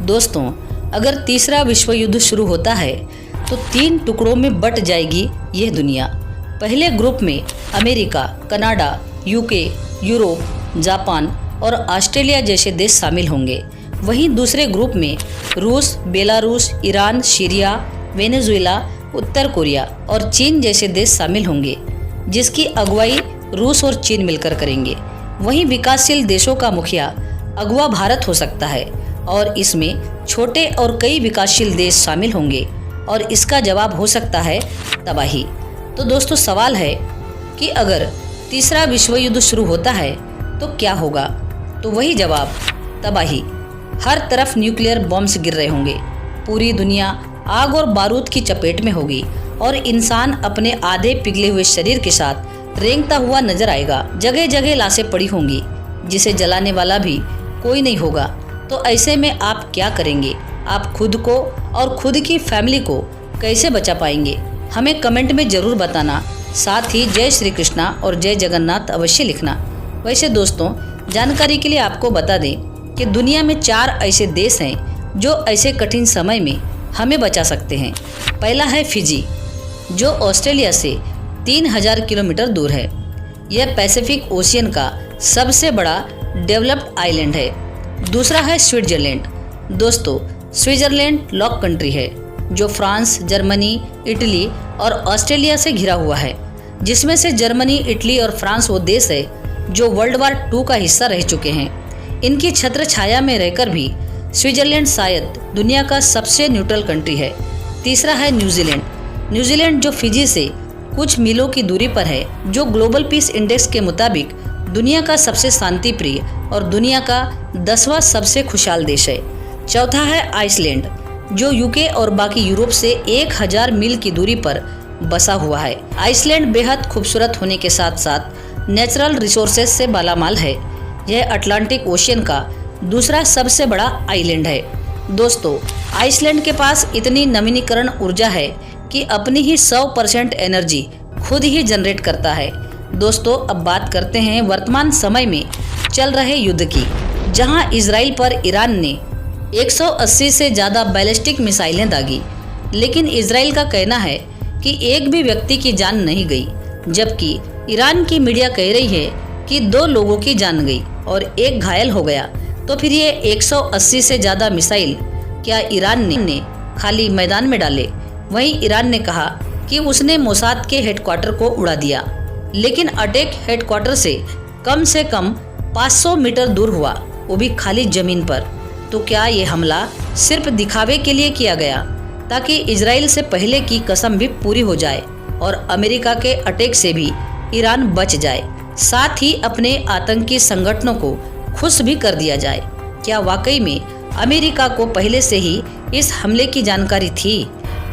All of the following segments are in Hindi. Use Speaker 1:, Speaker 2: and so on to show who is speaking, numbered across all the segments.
Speaker 1: दोस्तों, अगर तीसरा विश्व युद्ध शुरू होता है तो 3 टुकड़ों में बट जाएगी यह दुनिया। पहले ग्रुप में America, Canada, UK, Europe, Japan और ऑस्ट्रेलिया जैसे देश शामिल होंगे। वहीं दूसरे ग्रुप में रूस, बेलारूस, ईरान, सीरिया, वेनेजुएला, उत्तर कोरिया और चीन जैसे देश शामिल होंगे, जिसकी अगुवाई रूस और चीन मिलकर करेंगे। वहीं विकासशील देशों का मुखिया अगुवा भारत हो सकता है और इसमें छोटे और कई विकासशील देश शामिल होंगे और इसका जवाब हो सकता है तबाही। तो दोस्तों, सवाल है कि अगर तीसरा विश्व युद्ध शुरू होता है तो क्या होगा? तो वही जवाब, तबाही। हर तरफ न्यूक्लियर बॉम्ब्स गिर रहे होंगे, पूरी दुनिया आग और बारूद की चपेट में होगी और इंसान अपने आधे पिघले हुए शरीर के साथ रेंगता हुआ नजर आएगा। जगह जगह लाशें पड़ी होंगी जिसे जलाने वाला भी कोई नहीं होगा। तो ऐसे में आप क्या करेंगे? आप खुद को और खुद की फैमिली को कैसे बचा पाएंगे? हमें कमेंट में ज़रूर बताना। साथ ही जय श्री कृष्णा और जय जगन्नाथ अवश्य लिखना। वैसे दोस्तों, जानकारी के लिए आपको बता दें कि दुनिया में 4 ऐसे देश हैं जो ऐसे कठिन समय में हमें बचा सकते हैं। पहला है फिजी, जो ऑस्ट्रेलिया से 3000 किलोमीटर दूर है। यह पैसिफिक ओशियन का सबसे बड़ा डेवलप्ड आइलैंड है। दूसरा है स्विट्जरलैंड। दोस्तों, स्विट्जरलैंड लॉक कंट्री है जो फ्रांस, जर्मनी, इटली और ऑस्ट्रेलिया से घिरा हुआ है, जिसमें से जर्मनी, इटली और फ्रांस वो देश है जो वर्ल्ड वार 2 का हिस्सा रह चुके हैं। इनकी छत्र छाया में रहकर भी स्विट्जरलैंड शायद दुनिया का सबसे न्यूट्रल कंट्री है। तीसरा है न्यूजीलैंड। न्यूजीलैंड जो फिजी से कुछ मीलों की दूरी पर है, जो ग्लोबल पीस इंडेक्स के मुताबिक दुनिया का सबसे शांति प्रिय और दुनिया का 10वां सबसे खुशहाल देश है। चौथा है आइसलैंड, जो यूके और बाकी यूरोप से 1000 मील की दूरी पर बसा हुआ है। आइसलैंड बेहद खूबसूरत होने के साथ साथ नेचुरल रिसोर्सेज से मालामाल है। यह अटलांटिक ओशियन का दूसरा सबसे बड़ा आइलैंड है। दोस्तों, आइसलैंड के पास इतनी नवीनीकरण ऊर्जा है कि अपनी ही 100% एनर्जी खुद ही जनरेट करता है। दोस्तों, अब बात करते हैं वर्तमान समय में चल रहे युद्ध की, जहां इजराइल पर ईरान ने 180 से ज़्यादा बैलिस्टिक मिसाइलें दागी। लेकिन इजराइल का कहना है कि एक भी व्यक्ति की जान नहीं गई, जबकि ईरान की मीडिया कह रही है कि 2 लोगों की जान गई और 1 घायल हो गया। तो फिर ये 180 से ज़्यादा मिसाइल क्या ईरान ने खाली मैदान में डाले? वहीं ईरान ने कहा कि उसने मोसाद के हेडक्वार्टर को उड़ा दिया, लेकिन अटैक हेडक्वार्टर से कम 500 मीटर दूर हुआ, वो भी खाली जमीन पर। तो क्या ये हमला सिर्फ दिखावे के लिए किया गया ताकि इजराइल से पहले की कसम भी पूरी हो जाए और अमेरिका के अटैक से भी ईरान बच जाए, साथ ही अपने आतंकी संगठनों को खुश भी कर दिया जाए? क्या वाकई में अमेरिका को पहले से ही इस हमले की जानकारी थी?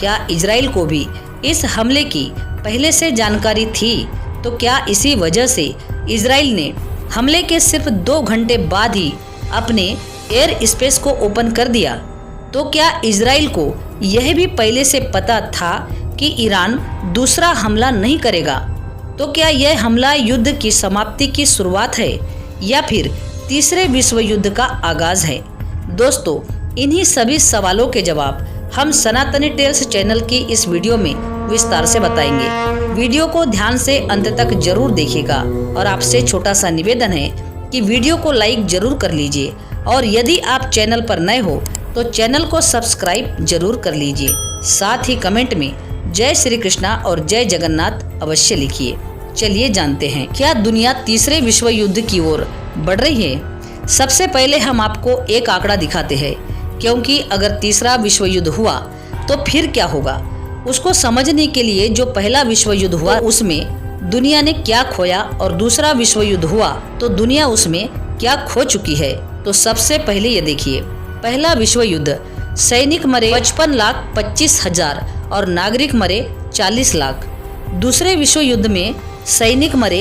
Speaker 1: क्या इजराइल को भी इस हमले की पहले से जानकारी थी? तो क्या इसी वजह से इजराइल ने हमले के सिर्फ 2 घंटे बाद ही अपने एयर स्पेस को ओपन कर दिया? तो क्या इजराइल को यह भी पहले से पता था कि ईरान दूसरा हमला नहीं करेगा? तो क्या यह हमला युद्ध की समाप्ति की शुरुआत है या फिर तीसरे विश्व युद्ध का आगाज है? दोस्तों, इन्हीं सभी सवालों के जवाब हम सनातनी टेल्स चैनल की इस वीडियो में विस्तार से बताएंगे। वीडियो को ध्यान से अंत तक जरूर देखिएगा और आपसे छोटा सा निवेदन है कि वीडियो को लाइक जरूर कर लीजिए और यदि आप चैनल पर नए हो तो चैनल को सब्सक्राइब जरूर कर लीजिए। साथ ही कमेंट में जय श्री कृष्णा और जय जगन्नाथ अवश्य लिखिए। चलिए जानते हैं, क्या दुनिया तीसरे विश्व युद्ध की ओर बढ़ रही है? सबसे पहले हम आपको एक आंकड़ा दिखाते हैं, क्योंकि अगर तीसरा विश्व युद्ध हुआ तो फिर क्या होगा, उसको समझने के लिए जो पहला विश्व युद्ध हुआ उसमें दुनिया ने क्या खोया और दूसरा विश्व युद्ध हुआ तो दुनिया उसमें क्या खो चुकी है। तो सबसे पहले ये देखिए, पहला विश्व युद्ध सैनिक मरे 55,25,000 और नागरिक मरे 40 लाख। दूसरे विश्व युद्ध में सैनिक मरे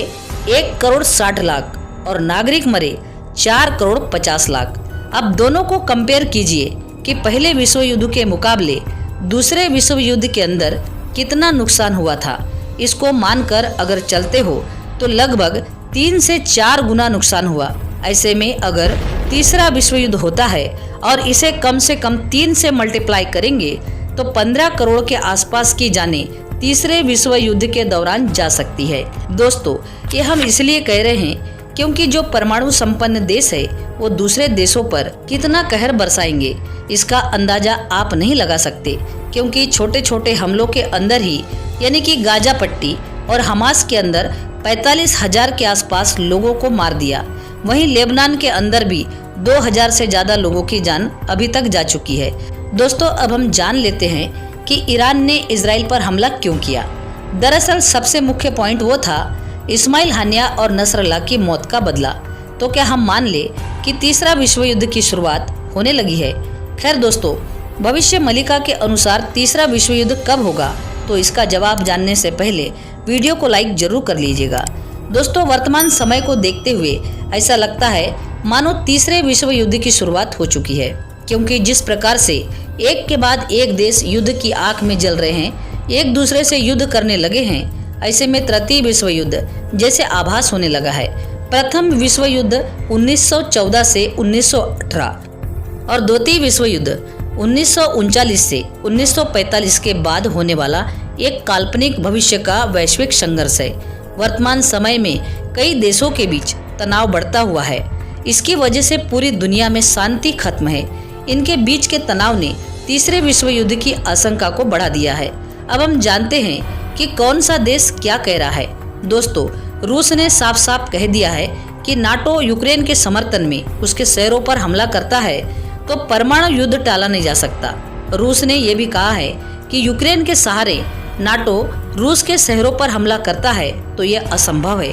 Speaker 1: 1,60,00,000 और नागरिक मरे 4,50,00,000। अब दोनों को कंपेयर कीजिए कि पहले विश्व युद्ध के मुकाबले दूसरे विश्व युद्ध के अंदर कितना नुकसान हुआ था। इसको मानकर अगर चलते हो तो लगभग 3 से 4 गुना नुकसान हुआ। ऐसे में अगर तीसरा विश्व युद्ध होता है और इसे कम से कम 3 से मल्टीप्लाई करेंगे तो 15 करोड़ के आसपास की जानें तीसरे विश्व युद्ध के दौरान जा सकती है। दोस्तों, ये हम इसलिए कह रहे हैं क्योंकि जो परमाणु संपन्न देश है वो दूसरे देशों पर कितना कहर बरसाएंगे इसका अंदाजा आप नहीं लगा सकते, क्योंकि छोटे छोटे हमलों के अंदर ही यानी कि गाजा पट्टी और हमास के अंदर 45,000 के आसपास लोगों को मार दिया। वहीं लेबनान के अंदर भी 2,000 से ज्यादा लोगों की जान अभी तक जा चुकी है। दोस्तों, अब हम जान लेते हैं कि ईरान ने इजराइल पर हमला क्यों किया। दरअसल सबसे मुख्य पॉइंट वो था इस्माइल हानिया और नसरल्लाह की मौत का बदला। तो क्या हम मान ले कि तीसरा विश्व युद्ध की शुरुआत होने लगी है? खैर दोस्तों, भविष्य मलिका के अनुसार तीसरा विश्व युद्ध कब होगा, तो इसका जवाब जानने से पहले वीडियो को लाइक जरूर कर लीजिएगा। दोस्तों, वर्तमान समय को देखते हुए ऐसा लगता है मानो तीसरे विश्व युद्ध की शुरुआत हो चुकी है, क्योंकि जिस प्रकार से एक के बाद एक देश युद्ध की आग में जल रहे हैं, एक दूसरे से युद्ध करने लगे हैं, ऐसे में तृतीय विश्व युद्ध जैसे आभास होने लगा है। प्रथम विश्व युद्ध 1914 से 1918 और द्वितीय विश्व युद्ध 1939 से 1945 के बाद होने वाला एक काल्पनिक भविष्य का वैश्विक संघर्ष है। वर्तमान समय में कई देशों के बीच तनाव बढ़ता हुआ है। इसकी वजह से पूरी दुनिया में शांति खत्म है। इनके बीच के तनाव ने तीसरे विश्व युद्ध की आशंका को बढ़ा दिया है। अब हम जानते हैं कि कौन सा देश क्या कह रहा है। दोस्तों, रूस ने साफ साफ कह दिया है कि नाटो यूक्रेन के समर्थन में उसके शहरों पर हमला करता है तो परमाणु युद्ध टाला नहीं जा सकता। रूस ने यह भी कहा है कि यूक्रेन के सहारे नाटो रूस के शहरों पर हमला करता है तो यह असंभव है,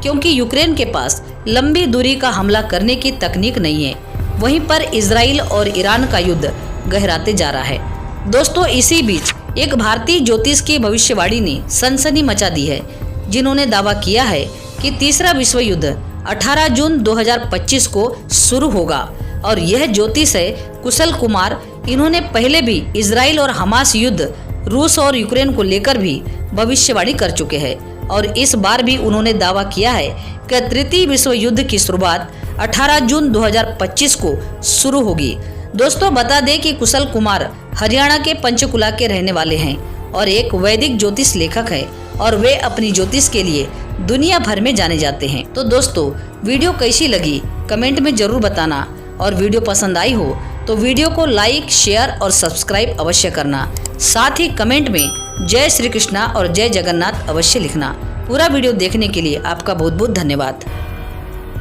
Speaker 1: क्योंकि यूक्रेन के पास लंबी दूरी का हमला करने की तकनीक नहीं है। वहीं पर इजराइल और ईरान का युद्ध गहराते जा रहा है। दोस्तों, इसी बीच एक भारतीय ज्योतिष की भविष्यवाणी ने सनसनी मचा दी है, जिन्होंने दावा किया है कि तीसरा विश्व युद्ध 18 जून 2025 को शुरू होगा। और यह ज्योतिष है कुशल कुमार। इन्होंने पहले भी इजराइल और हमास युद्ध, रूस और यूक्रेन को लेकर भी भविष्यवाणी कर चुके हैं और इस बार भी उन्होंने दावा किया है कि तृतीय विश्व युद्ध की शुरुआत 18 जून 2025 को शुरू होगी। दोस्तों, बता दें कि कुशल कुमार हरियाणा के पंचकुला के रहने वाले हैं और एक वैदिक ज्योतिष लेखक है और वे अपनी ज्योतिष के लिए दुनिया भर में जाने जाते हैं। तो दोस्तों, वीडियो कैसी लगी कमेंट में जरूर बताना और वीडियो पसंद आई हो तो वीडियो को लाइक, शेयर और सब्सक्राइब अवश्य करना। साथ ही कमेंट में जय श्री कृष्णा और जय जगन्नाथ अवश्य लिखना। पूरा वीडियो देखने के लिए आपका बहुत बहुत धन्यवाद।